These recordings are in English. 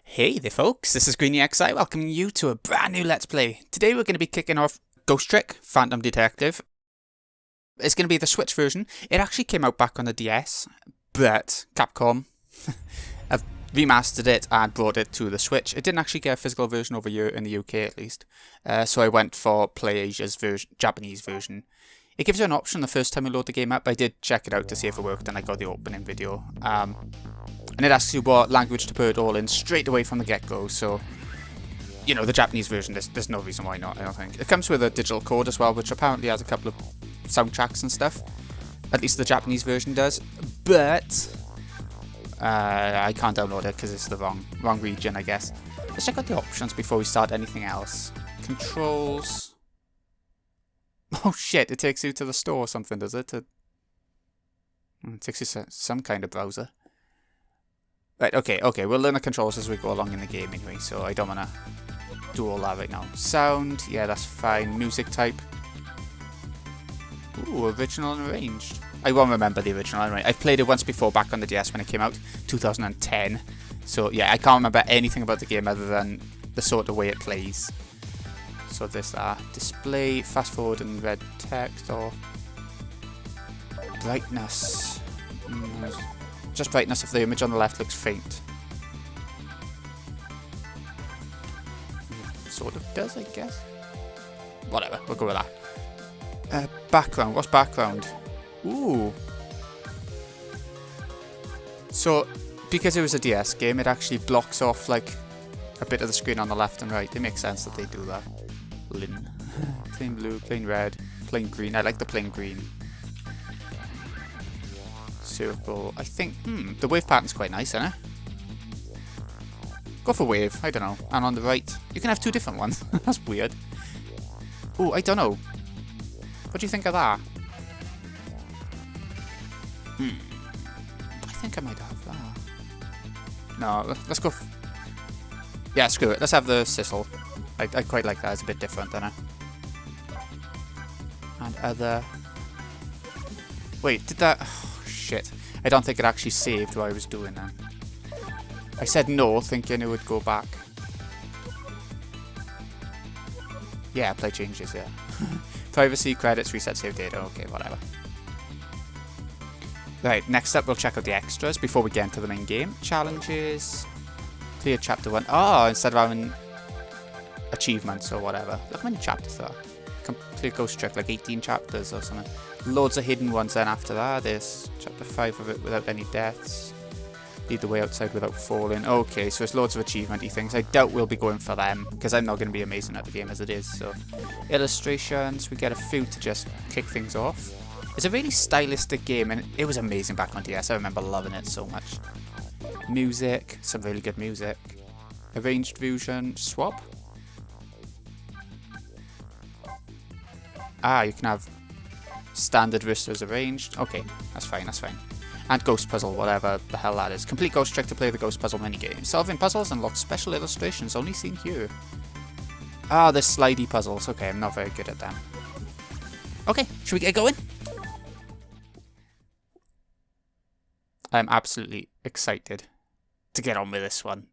Hey there folks, this is GreenyXI welcoming you to a brand new Let's Play. Today we're going to be kicking off Ghost Trick Phantom Detective. It's going to be the Switch version. It actually came out back on the DS, but Capcom have remastered it and brought it to the Switch. It didn't actually get a physical version over here in the UK at least, so I went for PlayAsia's Japanese version. It gives you an option the first time you load the game up. I did check it out to see if it worked and I got the opening video. And it asks you what language to put it all in straight away from the get-go, so, you know, the Japanese version, there's no reason why not, I don't think. It comes with a digital code as well, which apparently has a couple of soundtracks and stuff. At least the Japanese version does, but I can't download it because it's the wrong region, I guess. Let's check out the options before we start anything else. Controls. Oh shit, it takes you to the store or something, does it? It takes you to some kind of browser. Right, okay, we'll learn the controls as we go along in the game anyway, so I don't want to do all that right now. Sound, yeah, that's fine. Music type. Ooh, original and arranged. I won't remember the original, right? I've played it once before back on the DS when it came out, 2010. So yeah, I can't remember anything about the game other than the sort of way it plays. So this, display, fast forward and red text, or brightness. Just brightness if the image on the left looks faint. Sort of does, I guess. Whatever, we'll go with that. Background, what's background? Ooh. So, because it was a DS game, it actually blocks off like a bit of the screen on the left and right. It makes sense that they do that. Lin. Plain blue, plain red, plain green. I like the plain green. Circle. I think, the wave pattern's quite nice, isn't it? Go for wave, I don't know. And on the right, you can have two different ones. That's weird. Oh, I don't know. What do you think of that? I think I might have that. No, let's go. Yeah, screw it. Let's have the sizzle. I quite like that. It's a bit different, isn't it? And other. Wait, did that? Shit. I don't think it actually saved what I was doing then. I said no, thinking it would go back. Yeah, play changes, yeah. Privacy, credits, reset save data, okay, whatever. Right, next up we'll check out the extras before we get into the main game. Challenges. Clear chapter 1. Oh, instead of having achievements or whatever. Look how many chapters there are. Complete Ghost Trick, like 18 chapters or something. Loads of hidden ones then after that. There's chapter 5 of it without any deaths. Lead the way outside without falling. Okay, so it's loads of achievement-y things. I doubt we'll be going for them, because I'm not going to be amazing at the game as it is. So, illustrations, we get a few to just kick things off. It's a really stylistic game, and it was amazing back on DS. I remember loving it so much. Music, some really good music. Arranged version, swap. Ah, you can have standard versus arranged. Okay, that's fine, that's fine. And Ghost Puzzle, whatever the hell that is. Complete Ghost Trick to play the Ghost Puzzle minigame. Solving puzzles unlocks special illustrations only seen here. Ah, the slidey puzzles. Okay, I'm not very good at them. Okay, should we get going? I'm absolutely excited to get on with this one.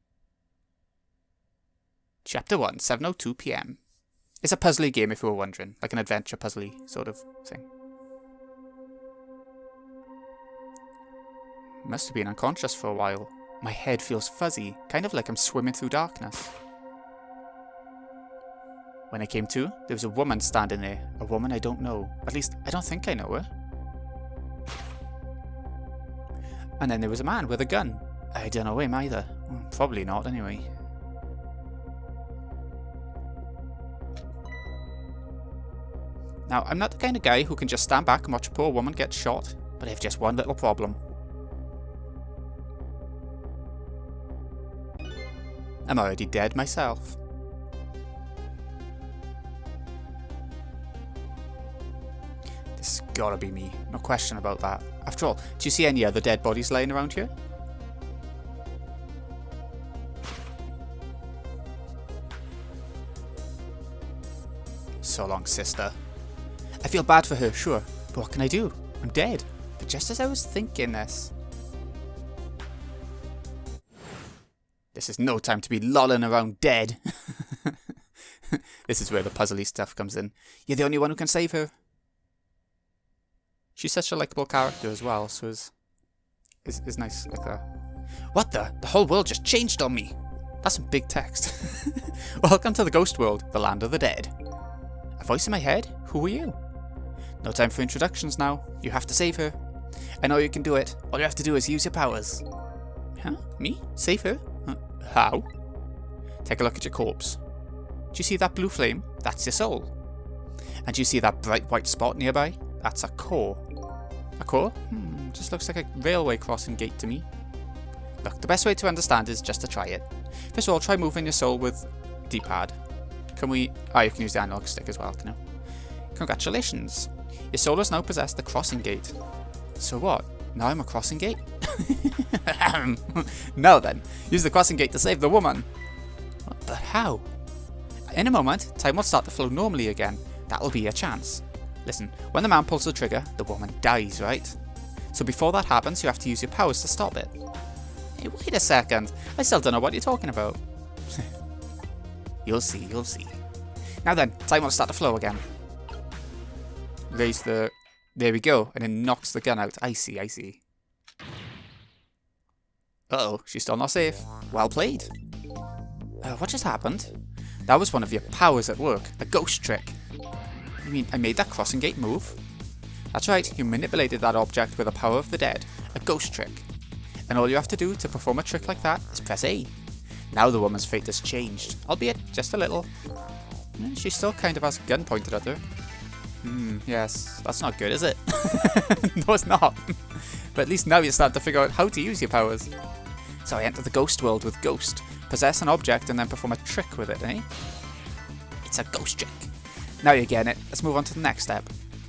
Chapter 1, 7:02 PM. It's a puzzly game if you were wondering, like an adventure puzzly sort of thing. Must have been unconscious for a while. My head feels fuzzy, kind of like I'm swimming through darkness. When I came to, there was a woman standing there. A woman I don't know. At least, I don't think I know her. And then there was a man with a gun. I don't know him either. Probably not, anyway. Now, I'm not the kind of guy who can just stand back and watch a poor woman get shot, but I have just one little problem. I'm already dead myself. This has gotta be me, no question about that. After all, do you see any other dead bodies lying around here? So long, sister. I feel bad for her, sure, but what can I do? I'm dead. But just as I was thinking this... This is no time to be lolling around dead. This is where the puzzly stuff comes in. You're the only one who can save her. She's such a likable character as well, so is nice like that. What the? The whole world just changed on me. That's some big text. Welcome to the ghost world, the land of the dead. A voice in my head? Who are you? No time for introductions now. You have to save her. I know you can do it. All you have to do is use your powers. Huh? Me? Save her? How? Take a look at your corpse. Do you see that blue flame? That's your soul. And do you see that bright white spot nearby? That's a core. A core? Just looks like a railway crossing gate to me. Look, the best way to understand is just to try it. First of all, try moving your soul with D-pad. Can we... Oh, you can use the analog stick as well, can you? Congratulations. Your soul has now possessed the crossing gate. So what? Now I'm a crossing gate? Now then, use the crossing gate to save the woman. But how? In a moment, time will start to flow normally again. That'll be your chance. Listen, when the man pulls the trigger, the woman dies, right? So before that happens, you have to use your powers to stop it. Hey, wait a second. I still don't know what you're talking about. You'll see, you'll see. Now then, time will start to flow again. Raise the... There we go. And it knocks the gun out. I see, I see. Uh-oh, she's still not safe. Well played. What just happened? That was one of your powers at work. A ghost trick. You mean I made that crossing gate move? That's right, you manipulated that object with the power of the dead. A ghost trick. And all you have to do to perform a trick like that is press A. Now the woman's fate has changed, albeit just a little. She still kind of has a gun pointed at her. Yes, that's not good, is it? No, it's not. But at least now you're starting to figure out how to use your powers. So I enter the ghost world with Ghost, possess an object and then perform a trick with it, eh? It's a ghost trick. Now you're getting it, let's move on to the next step.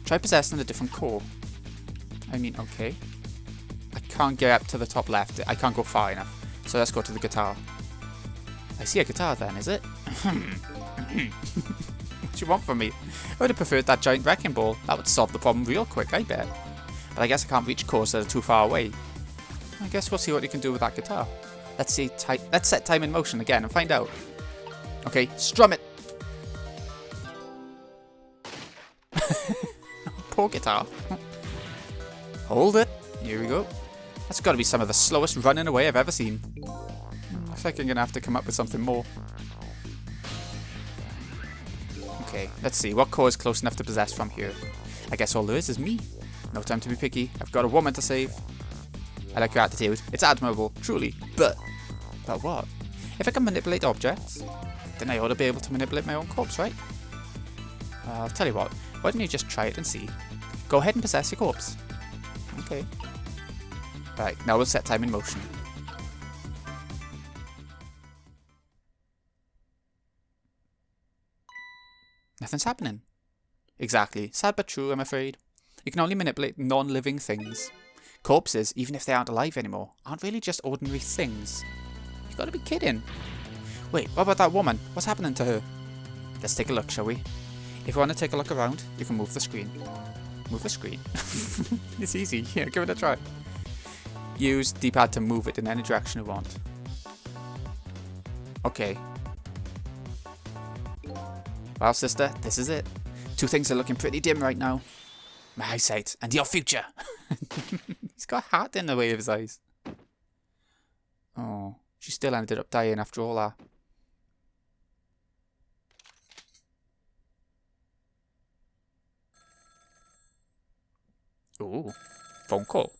Try possessing a different core. I mean, okay. I can't get up to the top left, I can't go far enough. So let's go to the guitar. I see a guitar then, is it? What do you want from me? I would have preferred that giant wrecking ball. That would solve the problem real quick, I bet. But I guess I can't reach chords that are too far away. I guess we'll see what you can do with that guitar. Let's set time in motion again and find out. Okay, strum it! Poor guitar. Hold it. Here we go. That's got to be some of the slowest running away I've ever seen. Looks like I'm going to have to come up with something more. Okay, let's see. What core is close enough to possess from here? I guess all there is me. No time to be picky. I've got a woman to save. I like your attitude. It's admirable, truly. But what? If I can manipulate objects, then I ought to be able to manipulate my own corpse, right? I'll tell you what. Why don't you just try it and see? Go ahead and possess your corpse. Okay. Right, now we'll set time in motion. Nothing's happening. Exactly. Sad but true, I'm afraid. You can only manipulate non-living things. Corpses, even if they aren't alive anymore, aren't really just ordinary things. You gotta be kidding. Wait, what about that woman? What's happening to her? Let's take a look, shall we? If you want to take a look around, you can move the screen. Move the screen? It's easy. Yeah, give it a try. Use D-pad to move it in any direction you want. Okay. Well, sister, this is it. Two things are looking pretty dim right now. My eyesight and your future. He's got a hat in the way of his eyes. Oh, she still ended up dying after all that. Ooh, phone call.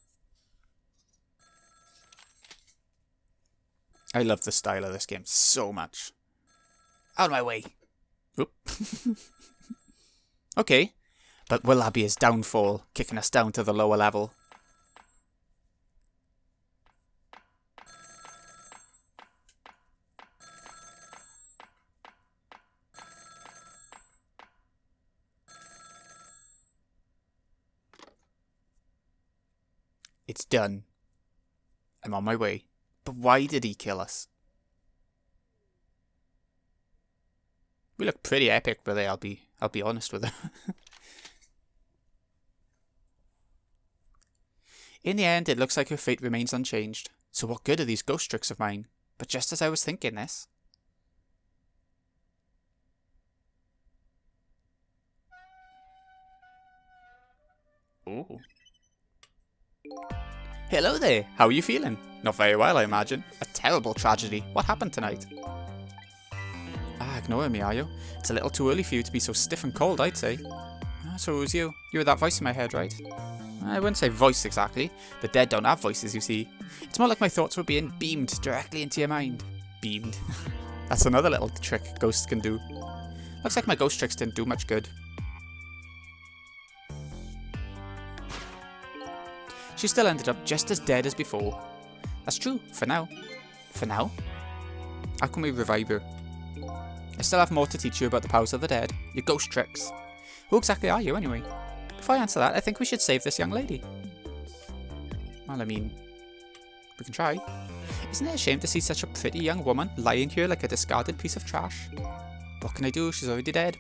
I love the style of this game so much. Out of my way. Oop. Okay, but will that be his downfall, kicking us down to the lower level? It's done. I'm on my way. But why did he kill us? We look pretty epic, really, I'll be honest with her. In the end, it looks like her fate remains unchanged. So what good are these ghost tricks of mine? But just as I was thinking this... Ooh. Hello there, how are you feeling? Not very well, I imagine. A terrible tragedy. What happened tonight? Ah, ignoring me, are you? It's a little too early for you to be so stiff and cold, I'd say. Ah, so it was you. You were that voice in my head, right? I wouldn't say voice exactly. The dead don't have voices, you see. It's more like my thoughts were being beamed directly into your mind. Beamed. That's another little trick ghosts can do. Looks like my ghost tricks didn't do much good. She still ended up just as dead as before. That's true, for now. For now? How can we revive her? I still have more to teach you about the powers of the dead, your ghost tricks. Who exactly are you, anyway? Before I answer that, I think we should save this young lady. Well, I mean, we can try. Isn't it a shame to see such a pretty young woman lying here like a discarded piece of trash? What can I do? She's already dead.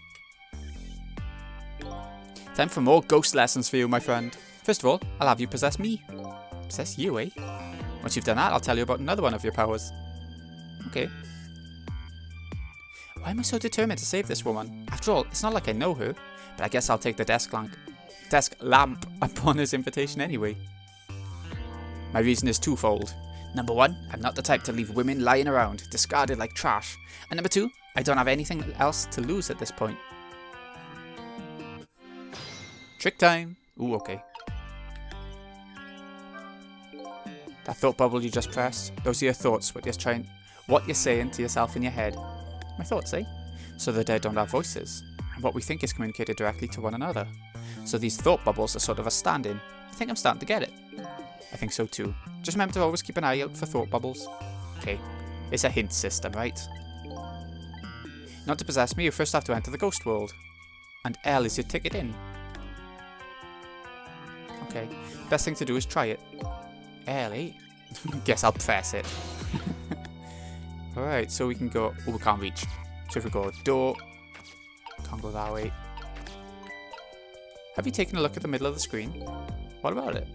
Time for more ghost lessons for you, my friend. First of all, I'll have you possess me. Possess you, eh? Once you've done that, I'll tell you about another one of your powers. Okay. Why am I so determined to save this woman? After all, it's not like I know her, but I guess I'll take the desk lamp upon his invitation anyway. My reason is twofold. Number one, I'm not the type to leave women lying around, discarded like trash. And number two, I don't have anything else to lose at this point. Trick time! Ooh, okay. That thought bubble you just pressed, those are your thoughts, what you're saying to yourself in your head. My thoughts, eh? So the dead don't have voices, and what we think is communicated directly to one another. So these thought bubbles are sort of a stand-in. I think I'm starting to get it. I think so too. Just remember to always keep an eye out for thought bubbles. Okay, it's a hint system, right? Not to possess me, you first have to enter the ghost world. And L is your ticket in. Okay, best thing to do is try it. L, eh? Guess I'll press it. Alright, so we can go... Oh, we can't reach. So if we go door... Can't go that way. Have you taken a look at the middle of the screen? What about it?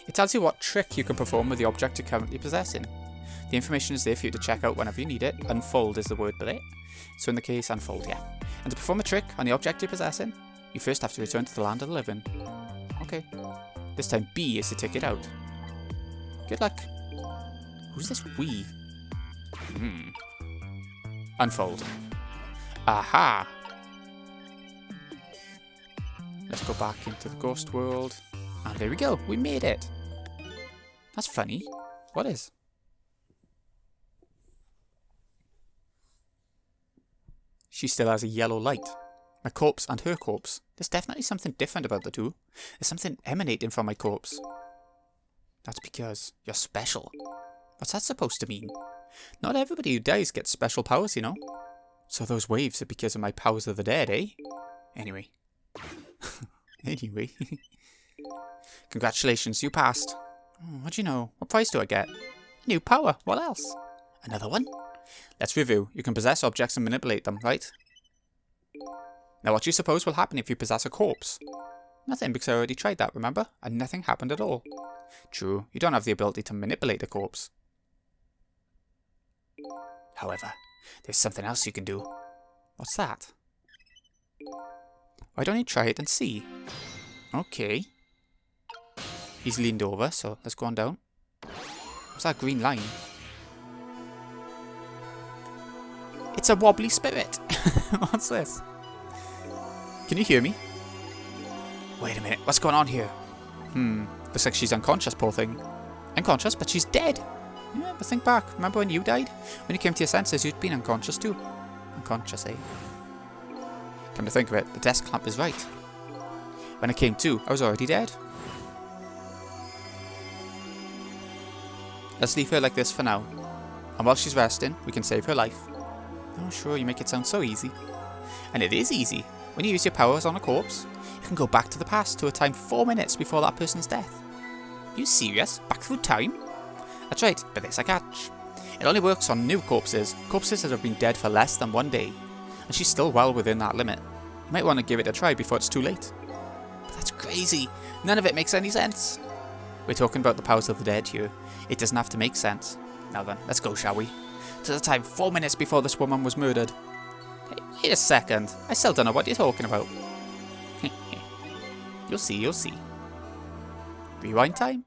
It tells you what trick you can perform with the object you're currently possessing. The information is there for you to check out whenever you need it. Unfold is the word for it. So in the case, unfold, yeah. And to perform a trick on the object you're possessing, you first have to return to the land of the living. Okay. This time B is to take it out. Good luck. Who's this we? Unfold. Aha! Let's go back into the ghost world. And there we go, we made it. That's funny. What is? She still has a yellow light. My corpse and her corpse. There's definitely something different about the two. There's something emanating from my corpse. That's because you're special. What's that supposed to mean? Not everybody who dies gets special powers, you know. So those waves are because of my powers of the dead, eh? Anyway. Anyway. Congratulations, you passed. What'd you know? What prize do I get? New power. What else? Another one? Let's review. You can possess objects and manipulate them, right? Now what do you suppose will happen if you possess a corpse? Nothing, because I already tried that, remember? And nothing happened at all. True, you don't have the ability to manipulate a corpse. However, there's something else you can do. What's that? Why don't you try it and see? Okay. He's leaned over, so let's go on down. What's that green line? It's a wobbly spirit! What's this? Can you hear me? Wait a minute, what's going on here? Looks like she's unconscious, poor thing. Unconscious, but she's dead! Yeah, but think back, remember when you died? When you came to your senses, you'd been unconscious too. Unconscious, eh? Come to think of it, the desk lamp is right. When I came to, I was already dead. Let's leave her like this for now. And while she's resting, we can save her life. Oh sure, you make it sound so easy. And it is easy. When you use your powers on a corpse, you can go back to the past to a time 4 minutes before that person's death. You serious? Back through time? That's right, but there's a catch. It only works on new corpses, corpses that have been dead for less than 1 day. And she's still well within that limit. You might want to give it a try before it's too late. But that's crazy. None of it makes any sense. We're talking about the powers of the dead here. It doesn't have to make sense. Now then, let's go, shall we? to the time 4 minutes before this woman was murdered. Hey, wait a second. I still don't know what you're talking about. You'll see, you'll see. Rewind time.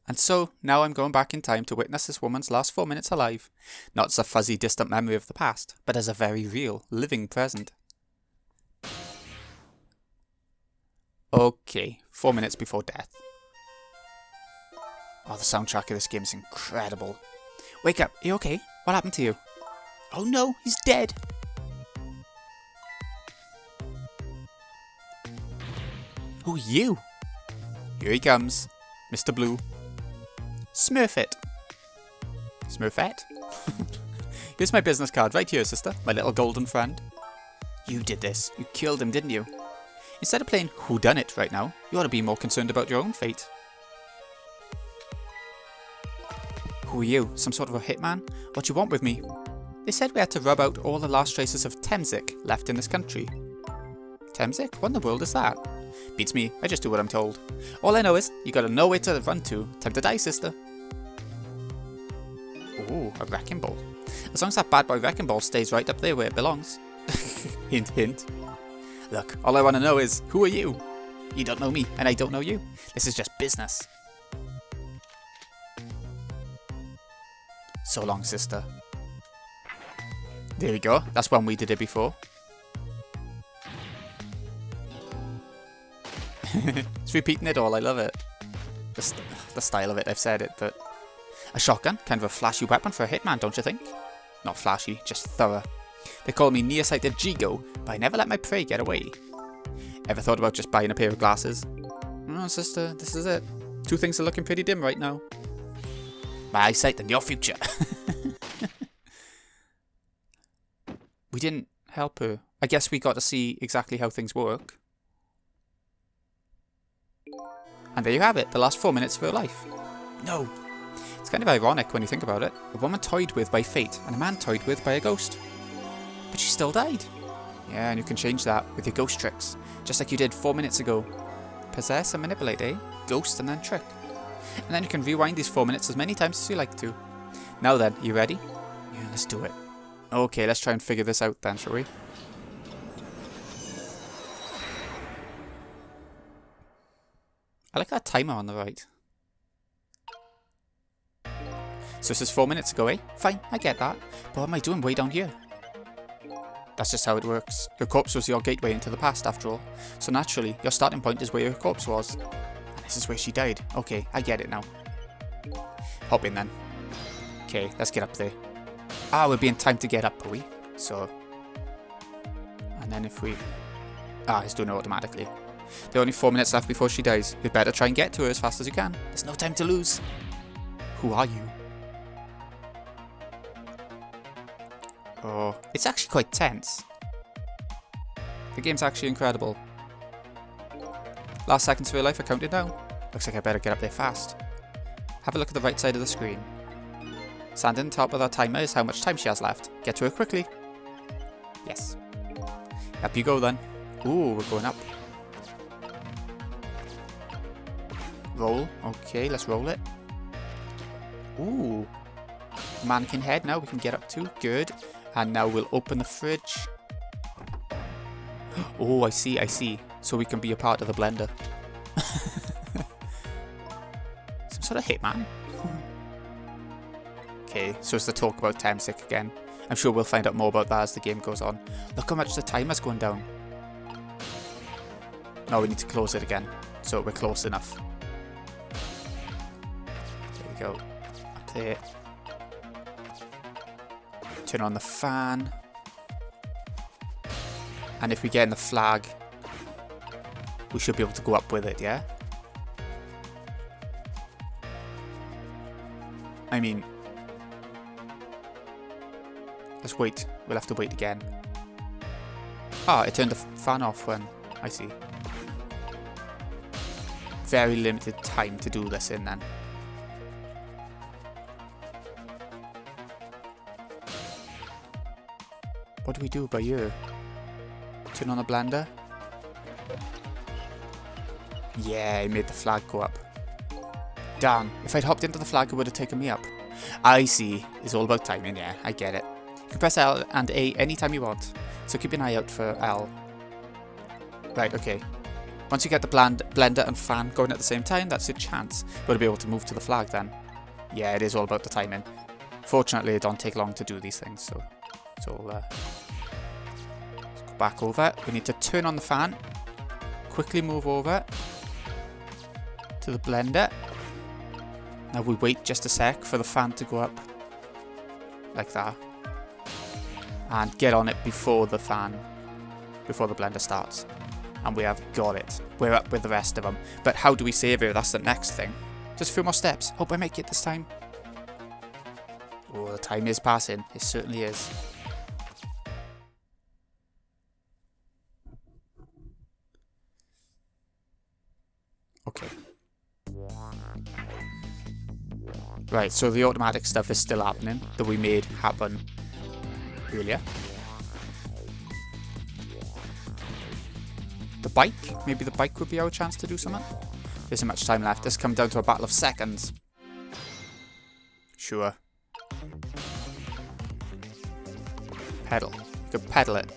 And so, now I'm going back in time to witness this woman's last 4 minutes alive. Not as a fuzzy, distant memory of the past, but as a very real, living present. Okay, 4 minutes before death. Oh, the soundtrack of this game is incredible. Wake up, are you okay? What happened to you? Oh no, he's dead! Who are you? Here he comes, Mr. Blue. Smurfette. Smurfette? Here's my business card right here, sister, my little golden friend. You did this. You killed him, didn't you? Instead of playing whodunit right now, you ought to be more concerned about your own fate. Who are you? Some sort of a hitman? What do you want with me? They said we had to rub out all the last traces of Temzik left in this country. Temzik? What in the world is that? Beats me, I just do what I'm told. All I know is, you gotta know where to run to. Time to die, sister. Ooh, a wrecking ball. As long as that bad boy wrecking ball stays right up there where it belongs. Hint, hint. Look, all I want to know is, who are you? You don't know me, and I don't know you. This is just business. So long, sister. There we go. That's when we did it before. It's repeating it all. I love it. The style of it, I've said it, but... A shotgun? Kind of a flashy weapon for a hitman, don't you think? Not flashy, just thorough. They call me nearsighted Jigo, but I never let my prey get away. Ever thought about just buying a pair of glasses? Oh, sister, this is it. Two things are looking pretty dim right now. My eyesight and your future. We didn't help her. I guess we got to see exactly how things work. And there you have it, the last 4 minutes of her life. No. It's kind of ironic when you think about it. A woman toyed with by fate, and a man toyed with by a ghost. But she still died. Yeah, and you can change that with your ghost tricks, just like you did 4 minutes ago. Possess and manipulate, eh? Ghost and then trick. And then you can rewind these 4 minutes as many times as you like to. Now then, you ready? Yeah, let's do it. Okay, let's try and figure this out then, shall we? I like that timer on the right. So this is 4 minutes ago, eh? Fine, I get that. But what am I doing way down here? That's just how it works. Your corpse was your gateway into the past, after all. So naturally, your starting point is where your corpse was. And this is where she died. Okay, I get it now. Hop in then. Okay, let's get up there. Ah, we'll be in time to get up, are we? So... And then if we... Ah, it's doing it automatically. There are only 4 minutes left before she dies. You'd better try and get to her as fast as you can. There's no time to lose. Who are you? Oh, it's actually quite tense. The game's actually incredible. Last seconds of her life are counted down. Looks like I better get up there fast. Have a look at the right side of the screen. Standing on top of that timer is how much time she has left. Get to her quickly. Yes. Up you go then. Ooh, we're going up. Roll. Okay, let's roll it. Ooh. Mannequin head now we can get up to. Good. And now we'll open the fridge. Oh, I see, I see. So we can be a part of the blender. Some sort of hitman. Okay, so it's the talk about Temzik again. I'm sure we'll find out more about that as the game goes on. Look how much the timer's going down. Now we need to close it again. So we're close enough. There we go. Up there. Turn on the fan. And if we get in the flag, we should be able to go up with it, yeah? I mean... Let's wait. We'll have to wait again. Ah, it turned the fan off when... I see. Very limited time to do this in then. What do we do about you? Turn on the blender. Yeah, it made the flag go up. Darn, if I'd hopped into the flag, it would have taken me up. I see. It's all about timing, yeah, I get it. You can press L and A anytime you want, so keep an eye out for L. Right, okay. Once you get the blender and fan going at the same time, that's your chance. You'll be able to move to the flag then. Yeah, it is all about the timing. Fortunately, it don't take long to do these things, so it's all let's go back over. We need to turn on the fan. Quickly move over to the blender. Now we wait just a sec for the fan to go up. Like that. And get on it before the blender starts. And we have got it. We're up with the rest of them. But how do we save it? That's the next thing. Just a few more steps. Hope I make it this time. Oh, the time is passing. It certainly is. Okay. Right, so the automatic stuff is still happening that we made happen earlier. The bike? Maybe the bike would be our chance to do something? There isn't much time left. This comes down to a battle of seconds. Sure. Pedal. You can pedal it.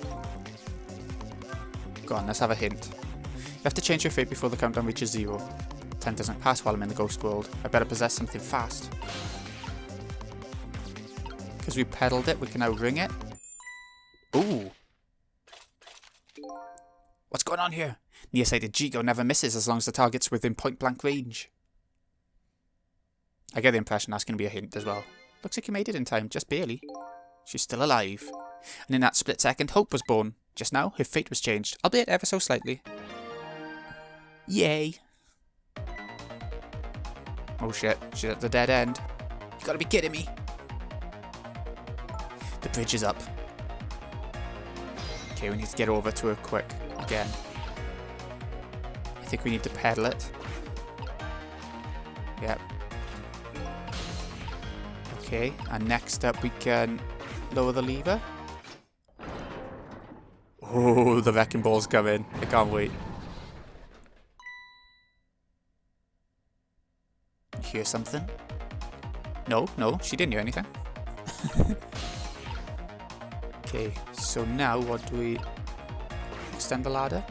Go on, let's have a hint. You have to change your fate before the countdown reaches 0. Time doesn't pass while I'm in the ghost world. I better possess something fast. Because we pedaled it, we can now ring it. Ooh. What's going on here? Nearsighted Jigo never misses as long as the target's within point-blank range. I get the impression that's going to be a hint as well. Looks like you made it in time, just barely. She's still alive. And in that split second, Hope was born. Just now, her fate was changed, albeit ever so slightly. Yay. Oh shit, she's at the dead end. You gotta be kidding me. The bridge is up. Okay, we need to get over to her quick. Again. I think we need to pedal it. Yep. Okay, and next up we can lower the lever. Oh, the wrecking ball's coming. I can't wait. Hear something? No, she didn't hear anything. Okay, so now what do we... Extend the ladder?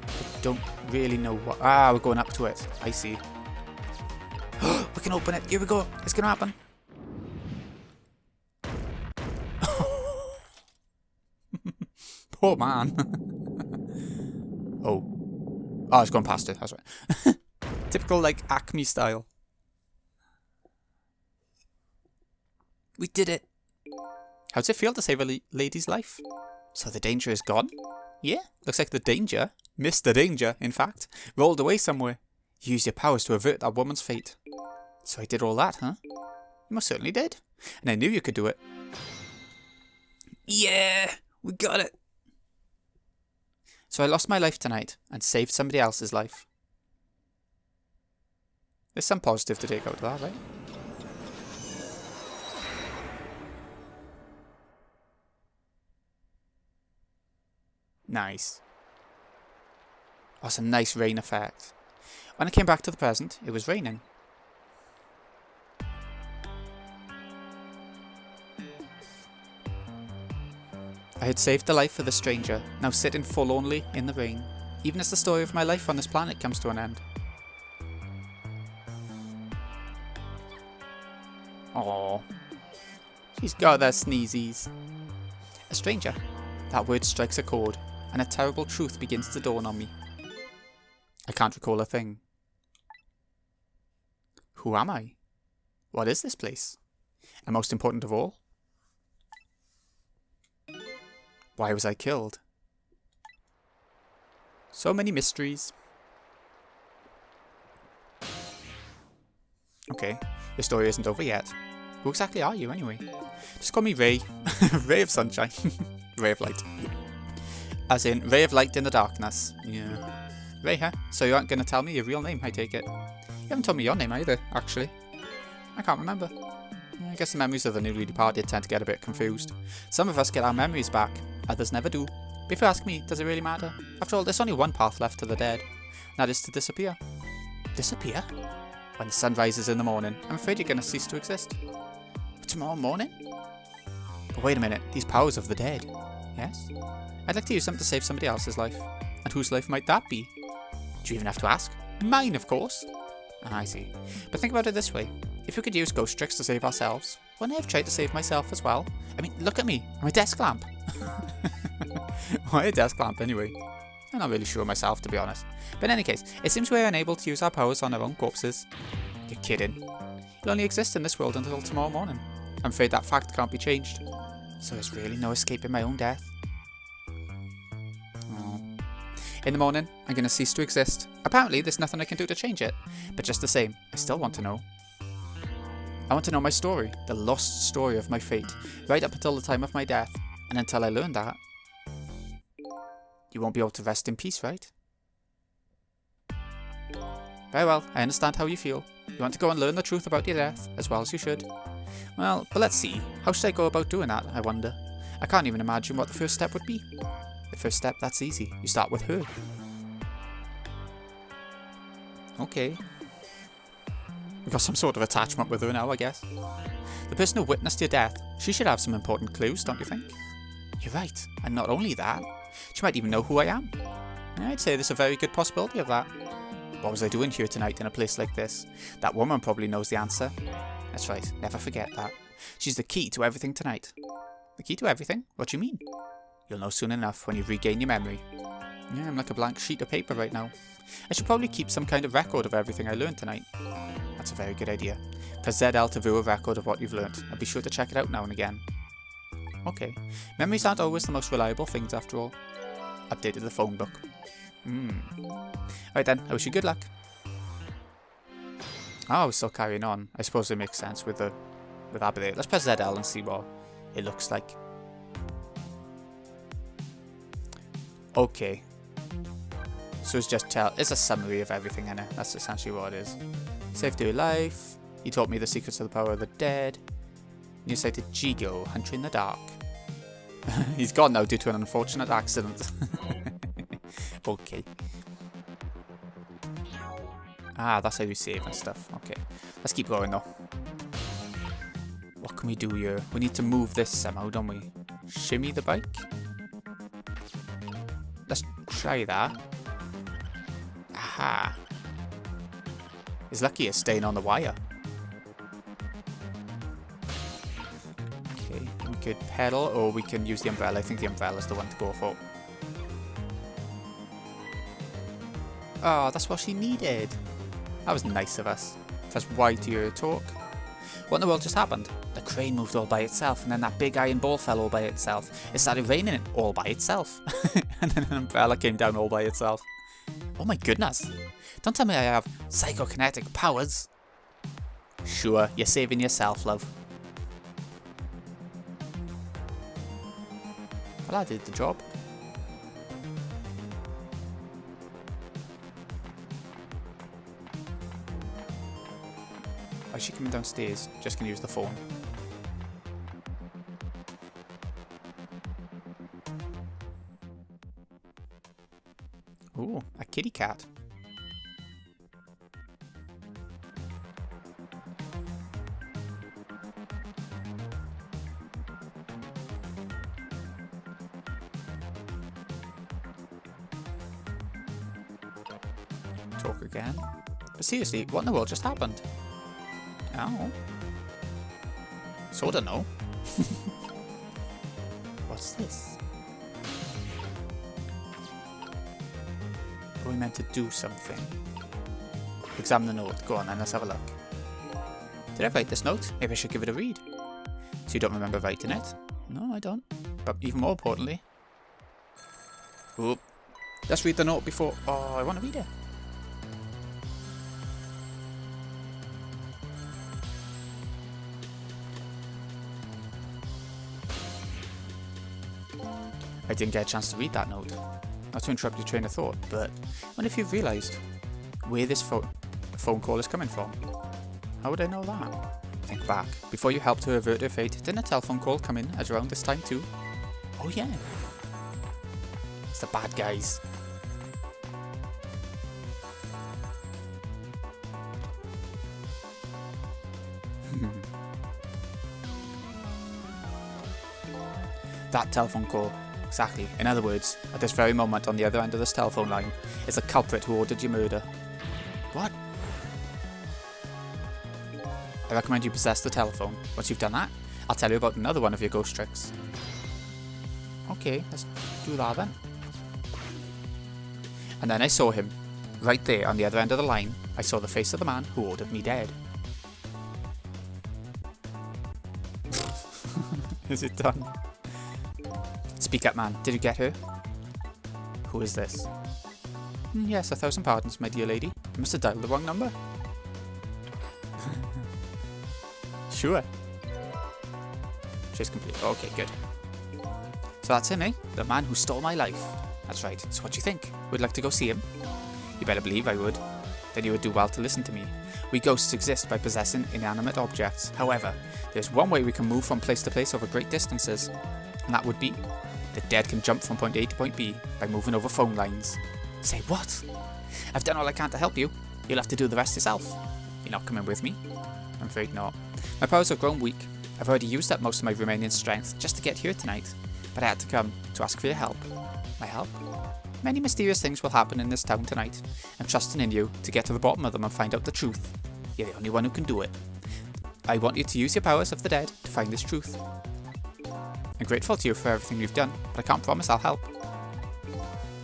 I don't really know what... Ah, we're going up to it. I see. We can open it. Here we go. It's gonna happen. Poor man. Oh. Oh, it's gone past it. That's right. Typical, like, Acme style. We did it. How does it feel to save a lady's life? So the danger is gone? Yeah, looks like the danger, Mr. Danger, in fact, rolled away somewhere. You used your powers to avert that woman's fate. So I did all that, huh? You most certainly did. And I knew you could do it. Yeah, we got it. So I lost my life tonight and saved somebody else's life. There's some positive to take out of that, right? Nice. Oh, it's a nice rain effect. When I came back to the present, it was raining. I had saved the life of the stranger, now sitting forlornly in the rain, even as the story of my life on this planet comes to an end. Aww. She's got their sneezies. A stranger. That word strikes a chord, and a terrible truth begins to dawn on me. I can't recall a thing. Who am I? What is this place? And most important of all, why was I killed? So many mysteries. Okay, the story isn't over yet. Who exactly are you anyway? Just call me Ray. Ray of sunshine. Ray of light. As in, ray of light in the darkness. Yeah. Ray, huh? So you aren't going to tell me your real name, I take it? You haven't told me your name either, actually. I can't remember. I guess the memories of the newly departed tend to get a bit confused. Some of us get our memories back, others never do. But if you ask me, does it really matter? After all, there's only one path left to the dead, and that is to disappear. Disappear? When the sun rises in the morning, I'm afraid you're going to cease to exist. But tomorrow morning? But wait a minute, these powers of the dead. Yes? I'd like to use them to save somebody else's life. And whose life might that be? Do you even have to ask? Mine, of course. I see. But think about it this way. If we could use ghost tricks to save ourselves, wouldn't I have tried to save myself as well? I mean, look at me. I'm a desk lamp. Why a desk lamp anyway? I'm not really sure myself, to be honest. But in any case, it seems we're unable to use our powers on our own corpses. You're kidding. You'll only exist in this world until tomorrow morning. I'm afraid that fact can't be changed. So there's really no escaping my own death. Oh. In the morning, I'm going to cease to exist. Apparently, there's nothing I can do to change it. But just the same, I still want to know. I want to know my story, the lost story of my fate, right up until the time of my death. And until I learn that, you won't be able to rest in peace, right? Very well, I understand how you feel. You want to go and learn the truth about your death, as well as you should. Well, but let's see. How should I go about doing that, I wonder? I can't even imagine what the first step would be. The first step, that's easy. You start with her. Okay. We've got some sort of attachment with her now, I guess. The person who witnessed your death, she should have some important clues, don't you think? You're right, and not only that, she might even know who I am. I'd say there's a very good possibility of that. What was I doing here tonight in a place like this? That woman probably knows the answer. That's right, never forget that. She's the key to everything tonight. The key to everything? What do you mean? You'll know soon enough when you regain your memory. Yeah, I'm like a blank sheet of paper right now. I should probably keep some kind of record of everything I learned tonight. That's a very good idea. Press ZL to view a record of what you've learnt, and be sure to check it out now and again. Okay, memories aren't always the most reliable things after all. Updated the phone book. Right then, I wish you good luck. Oh, we're still carrying on. I suppose it makes sense with Abigail. Let's press ZL and see what it looks like. Okay. So it's it's a summary of everything in it. That's essentially what it is. Saved your life. He taught me the secrets of the power of the dead. You sighted Jigo, hunter in the dark. He's gone now due to an unfortunate accident. Okay. Ah, that's how you save and stuff. Okay. Let's keep going though. What can we do here? We need to move this somehow, don't we? Shimmy the bike? Let's try that. Aha. It's lucky it's staying on the wire. Okay, we could pedal or we can use the umbrella. I think the umbrella is the one to go for. Oh, that's what she needed. That was nice of us. Press Y to hear her talk. What in the world just happened? The crane moved all by itself, and then that big iron ball fell all by itself. It started raining all by itself. And then an umbrella came down all by itself. Oh my goodness. Don't tell me I have psychokinetic powers. Sure, you're saving yourself, love. Well, I did the job. Why is she coming downstairs? Just gonna use the phone. Ooh, a kitty cat. Talk again. But seriously, what in the world just happened? Oh. Sorta no. What's this? Are we meant to do something? Examine the note. Go on then, let's have a look. Did I write this note? Maybe I should give it a read. So you don't remember writing it? No, I don't. But even more importantly... Oop. Let's read the note before... Oh, I want to read it. I didn't get a chance to read that note. Not to interrupt your train of thought, but what if you've realised where this phone call is coming from? How would I know that? I think think back. Before you helped to avert her fate, didn't a telephone call come in at around this time too? Oh yeah. It's the bad guys. That telephone call. Exactly. In other words, at this very moment on the other end of this telephone line is the culprit who ordered your murder. What? I recommend you possess the telephone. Once you've done that, I'll tell you about another one of your ghost tricks. Okay, let's do that then. And then I saw him. Right there on the other end of the line, I saw the face of the man who ordered me dead. Is it done? Speak up, man. Did you get her? Who is this? Yes, 1,000 pardons, my dear lady. I must have dialed the wrong number. Sure. She's complete. Okay, good. So that's him, eh? The man who stole my life. That's right. So what do you think? Would like to go see him? You better believe I would. Then you would do well to listen to me. We ghosts exist by possessing inanimate objects. However, there's one way we can move from place to place over great distances. And that would be, the dead can jump from point A to point B by moving over phone lines. Say what? I've done all I can to help you. You'll have to do the rest yourself. You're not coming with me? I'm afraid not. My powers have grown weak. I've already used up most of my remaining strength just to get here tonight. But I had to come to ask for your help. My help? Many mysterious things will happen in this town tonight. I'm trusting in you to get to the bottom of them and find out the truth. You're the only one who can do it. I want you to use your powers of the dead to find this truth. I'm grateful to you for everything you've done, but I can't promise I'll help.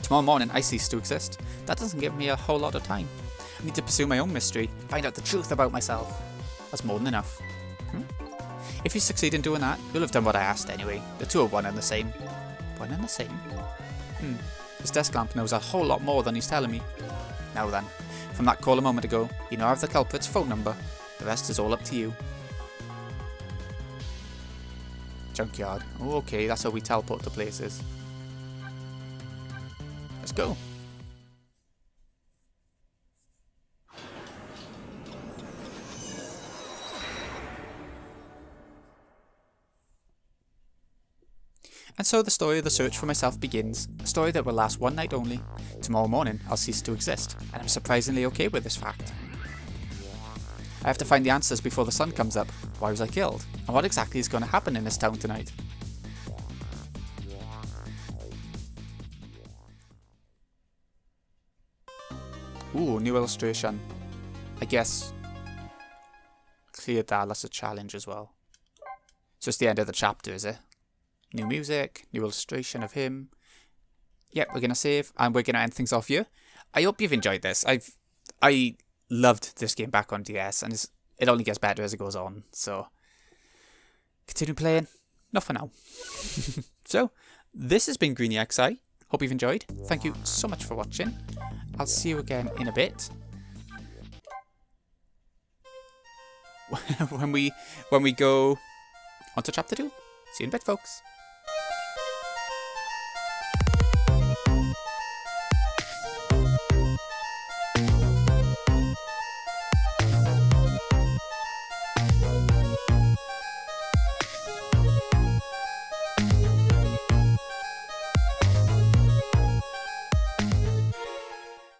Tomorrow morning I cease to exist. That doesn't give me a whole lot of time. I need to pursue my own mystery, find out the truth about myself. That's more than enough. If you succeed in doing that, you'll have done what I asked anyway. The two are one and the same. One and the same? This desk lamp knows a whole lot more than he's telling me. Now then, from that call a moment ago, you now have the culprit's phone number. The rest is all up to you. Junkyard. Oh, okay, that's how we teleport to places. Let's go. And so the story of the search for myself begins, a story that will last one night only. Tomorrow morning I'll cease to exist, and I'm surprisingly okay with this fact. I have to find the answers before the sun comes up. Why was I killed? And what exactly is going to happen in this town tonight? Ooh, new illustration. I guess cleared that, that's a challenge as well. So it's the end of the chapter, is it? New music, new illustration of him. Yep, we're going to save, and we're going to end things off here. I hope you've enjoyed this. I loved this game back on DS, and it only gets better as it goes on, so continue playing. Not for now. So, this has been Greeny XI. Hope you've enjoyed. Thank you so much for watching. I'll see you again in a bit. when we go on to chapter 2. See you in a bit, folks.